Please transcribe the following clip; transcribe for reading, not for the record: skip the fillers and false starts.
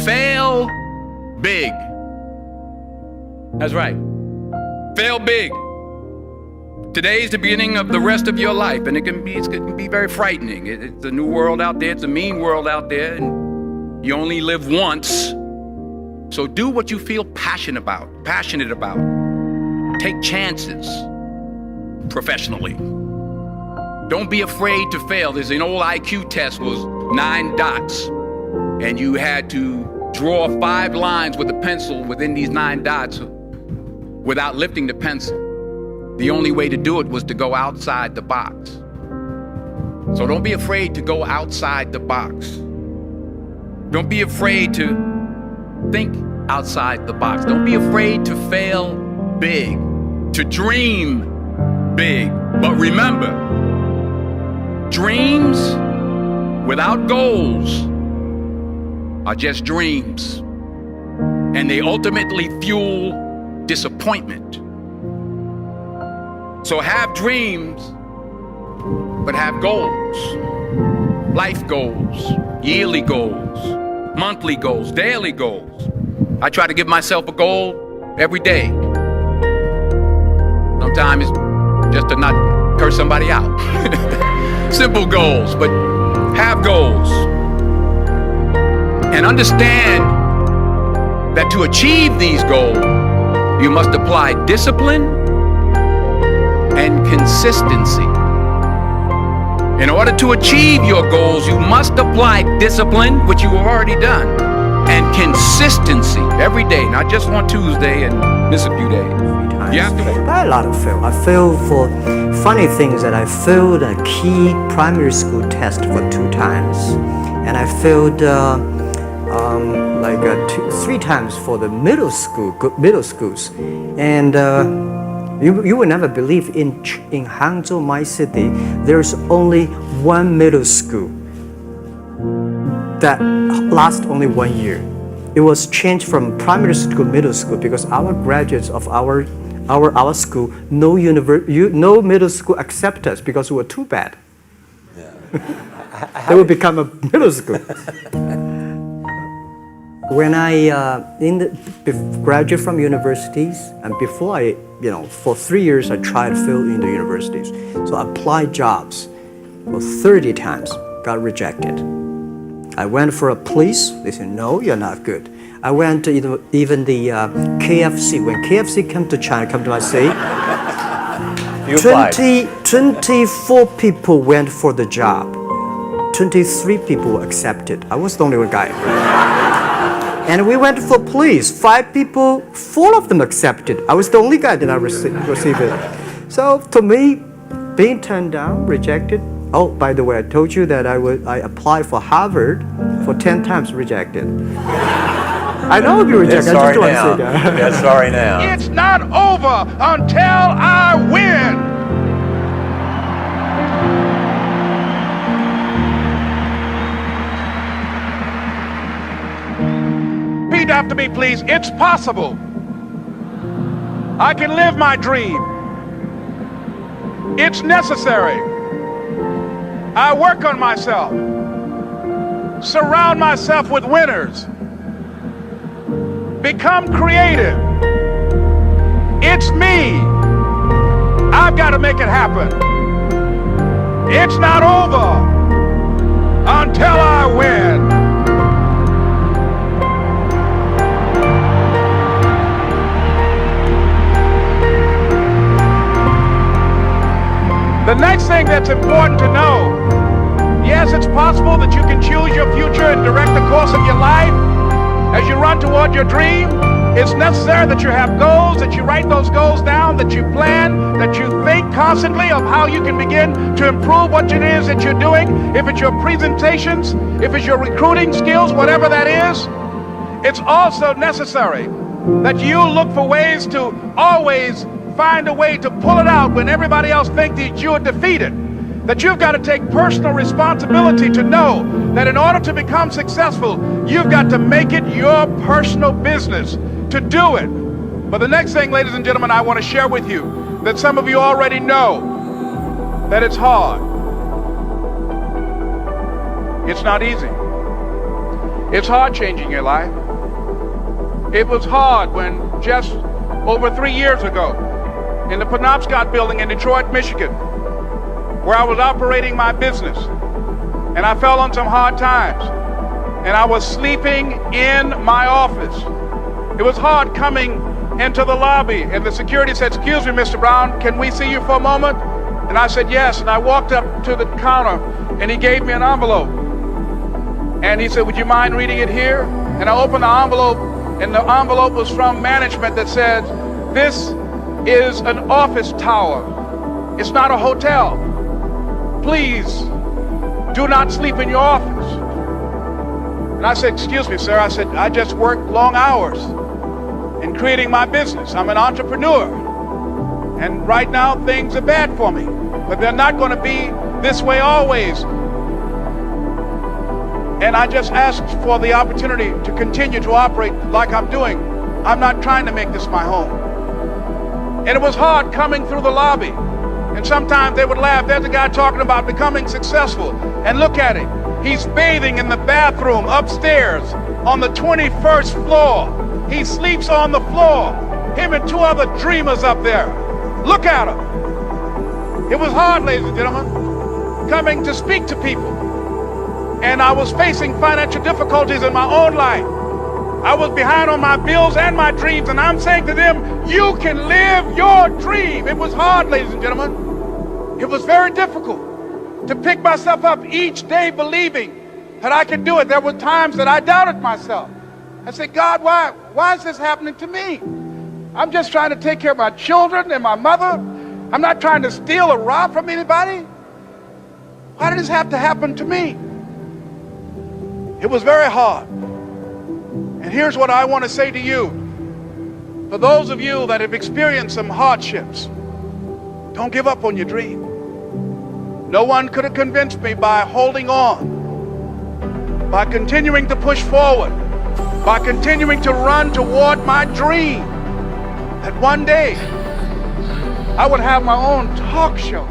Fail big. That's right. Fail big. Today's the beginning of the rest of your life, and it can be very frightening. It's a new world out there. It's a mean world out there, and you only live once. So do what you feel passionate about. Take chances professionally. Don't be afraid to fail. There's an old IQ test, was 9 dots, and you had to draw 5 lines with a pencil within these 9 dots without lifting the pencil. The only way to do it was to go outside the box. So don't be afraid to go outside the box. Don't be afraid to think outside the box. Don't be afraid to fail big, to dream big. But remember, dreams without goals are just dreams, and they ultimately fuel disappointment. So have dreams, but have goals. Life goals, yearly goals, monthly goals, daily goals. I try to give myself a goal every day. Sometimes it's just to not curse somebody out. Simple goals, but have goals. And understand that to achieve these goals, you must apply discipline and consistency. In order to achieve your goals, you must apply discipline, which you have already done, and consistency every day, not just on Tuesday and miss a few days. You have to work. I had a lot of fail. I failed for funny things that I failed a key primary school test for 2 times, and I failed 3 times for the middle schools, and you will never believe in Hangzhou, my city, there's only one middle school that lasts only 1 year. It was changed from primary school to middle school because our graduates of our school, no middle school accept us because we were too bad. Yeah. They would become a middle school. When I graduated from universities, and before for 3 years I tried to fill in the universities. So I applied jobs for 30 times, got rejected. I went for a police, they said, no, you're not good. I went to even the KFC. When KFC came to China, come to my city, 24 people went for the job. 23 people were accepted. I was the only one guy. And we went for police. 5 people, 4 of them accepted. I was the only guy that I received it. So to me, being turned down, rejected. Oh, by the way, I told you that I applied for Harvard for 10 times, rejected. I know I'll be rejected. I just want to say that. Yeah, sorry now. It's not over until I win. Repeat after me, please. It's possible. I can live my dream. It's necessary. I work on myself. Surround myself with winners. Become creative. It's me. I've got to make it happen. It's not over until I win. The next thing that's important to know, yes, it's possible that you can choose your future and direct the course of your life as you run toward your dream. It's necessary that you have goals, that you write those goals down, that you plan, that you think constantly of how you can begin to improve what it is that you're doing. If it's your presentations, if it's your recruiting skills, whatever that is, it's also necessary that you look for ways to always find a way to pull it out when everybody else thinks that you're defeated. That you've got to take personal responsibility to know that in order to become successful, you've got to make it your personal business to do it. But the next thing, ladies and gentlemen, I want to share with you that some of you already know that it's hard. It's not easy. It's hard changing your life. It was hard when just over 3 years ago, in the Penobscot building in Detroit, Michigan, where I was operating my business, and I fell on some hard times, and I was sleeping in my office. It was hard coming into the lobby, and the security said, "Excuse me, Mr. Brown, can we see you for a moment?" And I said, "Yes," and I walked up to the counter, and he gave me an envelope. And he said, "Would you mind reading it here?" And I opened the envelope, and the envelope was from management that said, "This is an office tower. It's not a hotel. Please do not sleep in your office." And I said, "Excuse me, sir." I said, "I just work long hours in creating my business. I'm an entrepreneur. And right now things are bad for me, but they're not going to be this way always. And I just asked for the opportunity to continue to operate like I'm doing. I'm not trying to make this my home." And it was hard coming through the lobby. And sometimes they would laugh. There's a guy talking about becoming successful. And look at him. He's bathing in the bathroom upstairs on the 21st floor. He sleeps on the floor. Him and 2 other dreamers up there. Look at him. It was hard, ladies and gentlemen, coming to speak to people. And I was facing financial difficulties in my own life. I was behind on my bills and my dreams, and I'm saying to them, you can live your dream. It was hard, ladies and gentlemen. It was very difficult to pick myself up each day believing that I could do it. There were times that I doubted myself. I said, "God, why is this happening to me? I'm just trying to take care of my children and my mother. I'm not trying to steal or rob from anybody. Why did this have to happen to me?" It was very hard. And here's what I want to say to you. For those of you that have experienced some hardships, don't give up on your dream. No one could have convinced me by holding on, by continuing to push forward, by continuing to run toward my dream, that one day I would have my own talk show.